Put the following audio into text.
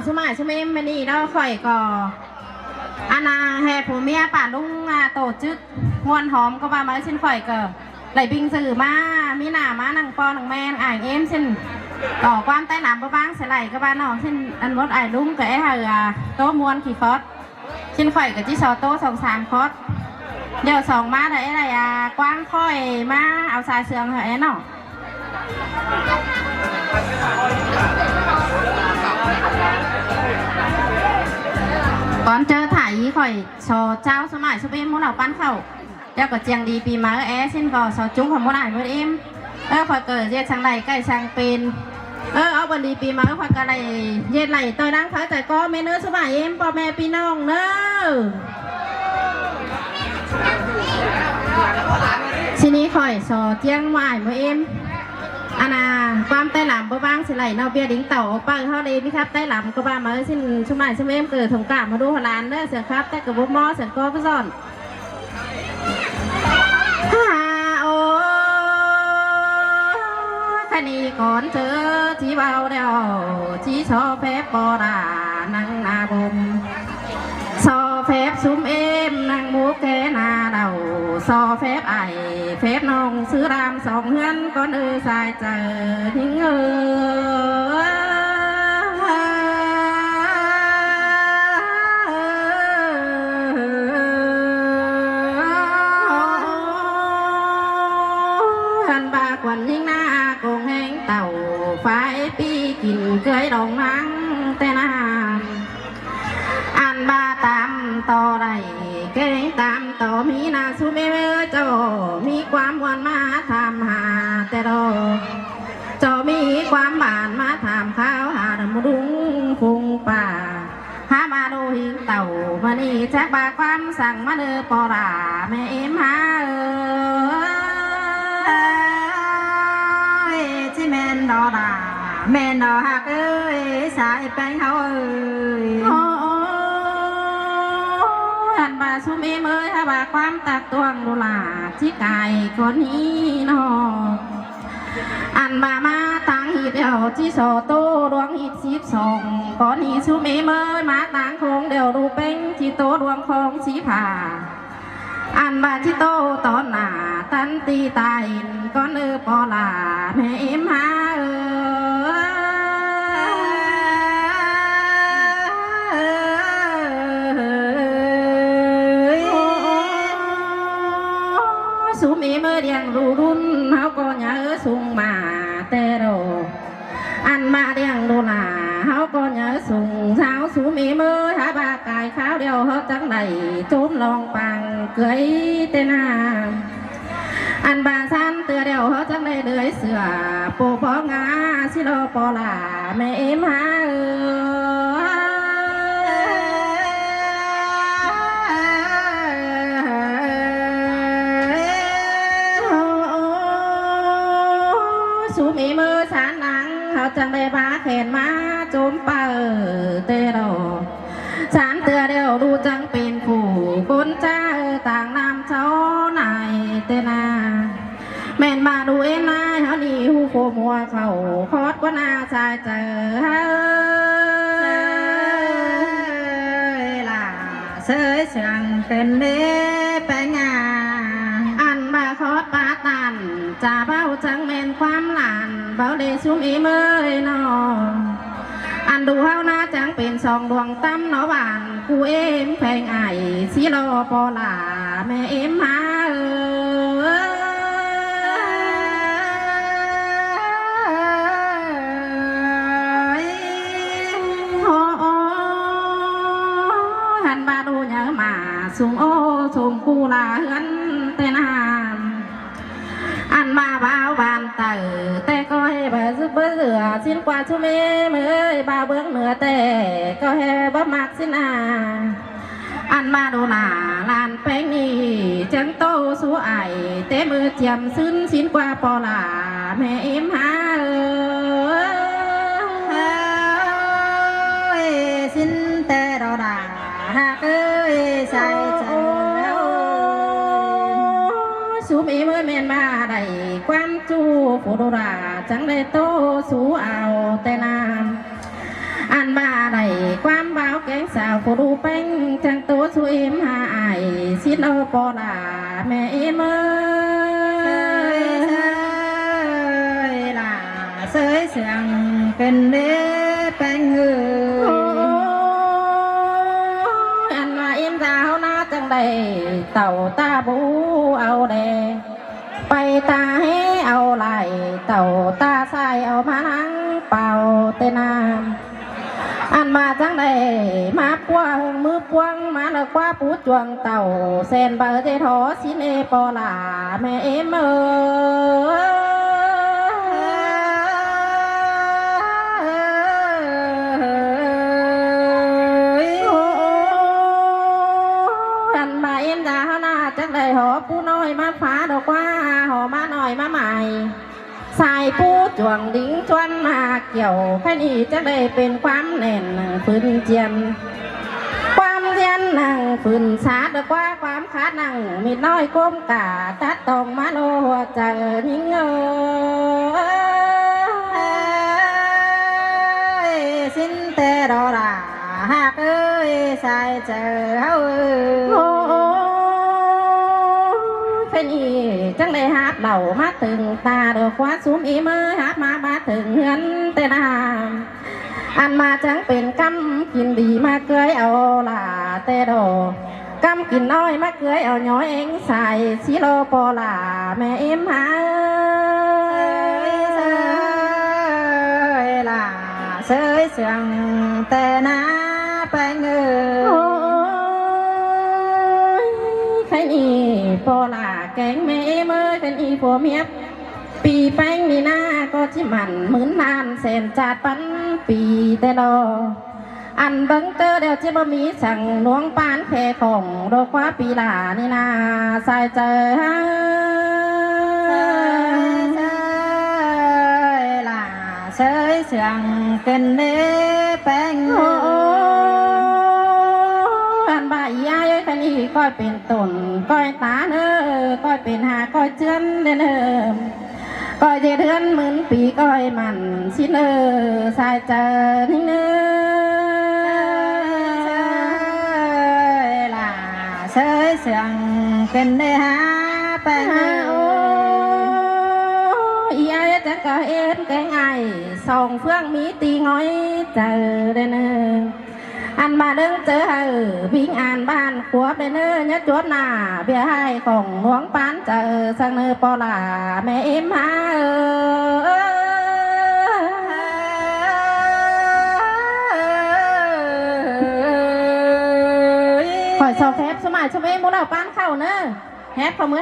สมัยใช่ไหมมันนี่เราข่อยก็อาณาแห่ผัวเมียป่าลุงโตจึกงวนหอมก็ว่ามาชิ้นข่อยก็ไหลบิงสื่อมามีหน้ามานังปอนังแมงอ่างเอ็มชิ้นต่อความใต้หนามบ้างเสไหลก็บ้านนอกชิ้นอันรถไอ้ลุงก็ไอ้ห่าโต๊ะมวนขี่คอสชิ้นข่อยกับที่โต๊ะ2-3คอสเดี๋ยว2มาได้อะไรกว้างค่อยมาเอาสายเสืองเหรอเนาะก่อนเจอถ่ายข่อยโชว์เจ้าสมัยชุบเอ็มมุนเอาปั้นเข้าเจ้าก็เจียงดีปีมาสิ้นก็โชว์จุ้งของมุนอ่านมุนเอ็มข่อยเกิดเรียกช่างไรใกล้ช่างเป็นเอาบันดีปีมาข่อยก็ไรเย็ดไหลตัวนั่งพักแต่ก็ไม่เนื้อสมัยเอ็มพ่อแม่พี่น้องเนอะทีนี้ข่อยโชว์เจียงวายมุนเอ็มอาณาความใต้หลำบ้างสิไหลนอเบียดิ้งเต่าปังเขาเลยพี่ครับใต้หลำก็บ้ามาสิ้นชุ่มหมายชุ่มเอ็มเกิดถงกามาดูหลานเด้อเสียครับแต่กับบุ้มอเสียก็พี่ซ่อนโอ้แค่นี้ก่อนเจอที่เบาเดียวที่ชอเพปอดานังนาบุมซอเฟบซุ่มเอ็มนางมูแกนาเดาซอเฟบไอเฟบน้องซื้อราม2เฮือนก้อนสายเจอทิ้งขันบากวันยิ่งหน้ากงแห้งเต่าไฟปีกินเคยดองนังแต่น้ำอันบาตามต่อไรแกงตามต่อมีนาสุเมเวโจมีความวันมาทำหาแต่โดโจมีความบานมาทำข้าวหาดมดุงพุงป่าหามาดูหิงเต่ามานี่แจ็คบาความสั่งมาเดือปอราแม่เอ็มหาจิแมนดอดาแม่ดอหักสายแป้งเขาอันบาสุเมเมยฮาบาความตักตวงดูลาที่ไก่คนนี้นออันบามาตังหีเดียวที่โซโต้ดวงหี12ก่อนนี้สุเมเมยมาตังโคงเดียวดูเป้งที่โตดวงคองสีผ่าอันบาที่โตตอนหนาตันตีตายก้อนปอลาแม่เอ็มหาสุมีเมื่อเดียงรูรุ่นเขาก็เยอะสูงมาแต่เราอันมาเดียงดูหนาเขาก็เยอะสูงสาวสุมีเมื่อหาบากายขาวเดียวเขาจังไหนจุ้มลองปังเกยเตนาอันบาสันเตือเดียวเขาจังได้เลยเสือปูพองาสิโลปอลาแม่เอ็มหาสูมีมือสารหนังเขาจังได้พาแขนมาโจมเปิดเตโรสารเตือเดียวดูจังเป็นผู้คนจ้าต่างนำเจ้าไหนเตนาแม่นมาดูเอ็นนายเขานี่หูโคมัวเขาคอดกว่านาชายเจอล่ะเสยเสียงเป็นเล่แปงาอันมาคอดปาตันจะเบาจังเมนความหลานเบาเดชุมอีเมยนออันดูเฮาหน้าจังเป็น2ดวงตั้มนอหวานกูเอ็มแพงไอสิโลปอลาแม่เอ็มหาหันบาดูเยอะมาสูงโอสูงกูลาเฮือนเตนามอันมาบ้าวบานเต๋อแต่ก็ให้เบื่อเบื่อสิ้นกว่าชั่วเมเมื่อบ้าเบื้องเหนือแต่ก็ให้บ่มักสิ้นอันมาดูหนาลานแป้งนี่จังโตสู้ไอเตมือเจียมซึ้นสิ้นกว่าปอลาแม่เอ็มหาสิ้นแต่ดอดาหักใส่ใจสูมีเมื่อเมนมาได้ความจูโฟโดราจังได้โตสูเอาแต่นาม อันบ้าใดความเบาแกงสาวผู้ดูเป้งจังตัวช่วยมหาไอสิโนปอลาแม่เอเมยล่ะเสยเสียงเป็นเด้แป้งเหืออันว่าเอ็มสาวนาจังใดเต่าตาบูเอาแดไปตาให้เอาไหลเต่าตาใส่เอามานั่งเป่าเตนามอันมาจังใดมาปัวมือปวงมาแล้วกว่าปูจวงเต่าเซนเบอร์เจทอสิเนปอลาแม่เอ็มอันมาเอ็มดาหน้าจังใดหอปูน้อยมาฟ้าดอกว่าหอมาหน่อยมาใหม่สายปูจวงดิ้งชวนมาเกี่ยวแค่นี้จะได้เป็นความแน่นฝืนเจียนความเจียนนั่งฝืนสาดกว่าความขาดนั่งมีน้อยก้มกาตัดตรงมาโลหัวใจนิ่งสินเตดอราหากเอ้ยสายเจอเฮาแค่นี้จังเลยฮับเหล่ามาถึงตาดอกว่าซุ้มอีมือฮับมาถึงเงินแต่นามอันมาจังเป็นกำกินดีมาเกยเอาล่ะแต่ดอกำกินน้อยมาเกยเอาย้อยเองใส่สิโลปอล่ะแม่เอ็มหาล่ะเสยเสียงแต่นาไปเงยใครนี่ปอล่ะแกงแม่เมื่อเป็นอีผัวเมียปีแป้งนี่นาก็ที่มันเหมือนนานเส้นจัดปันปีแต่ดออันบังเตอร์เดียวจะบ่มีสั่งหลวงปานแค่ของดอกว่าปีลานี่นาใส่เจอล่ะเสยเสียงเป็นเด้แป้งอันบ่ายยายแค่นี้ก็เป็นต้นก้อยตาเนอก้อยเป็นหาก้อยเจือนเดินก้อยเดือนหมื่นปีก้อยมันสิเนอสายเจอนี่เนอล่ะเสยเสียงเป็นเด้หาแป้งยายจะก็เอ็นแกงไอส่องเฟื่องมีตีง้อยเจอเดินอันมาเดินเจอวิ่งอ่านบ้านขวบเนอยัดจวดหน้าเบียให้ของหลวงปานเจอสังเนอปอลาแม่เอ็มหาคอยสอบแฮปสมัยชมเอมูเราปานเข้าเนอแฮปพอมือ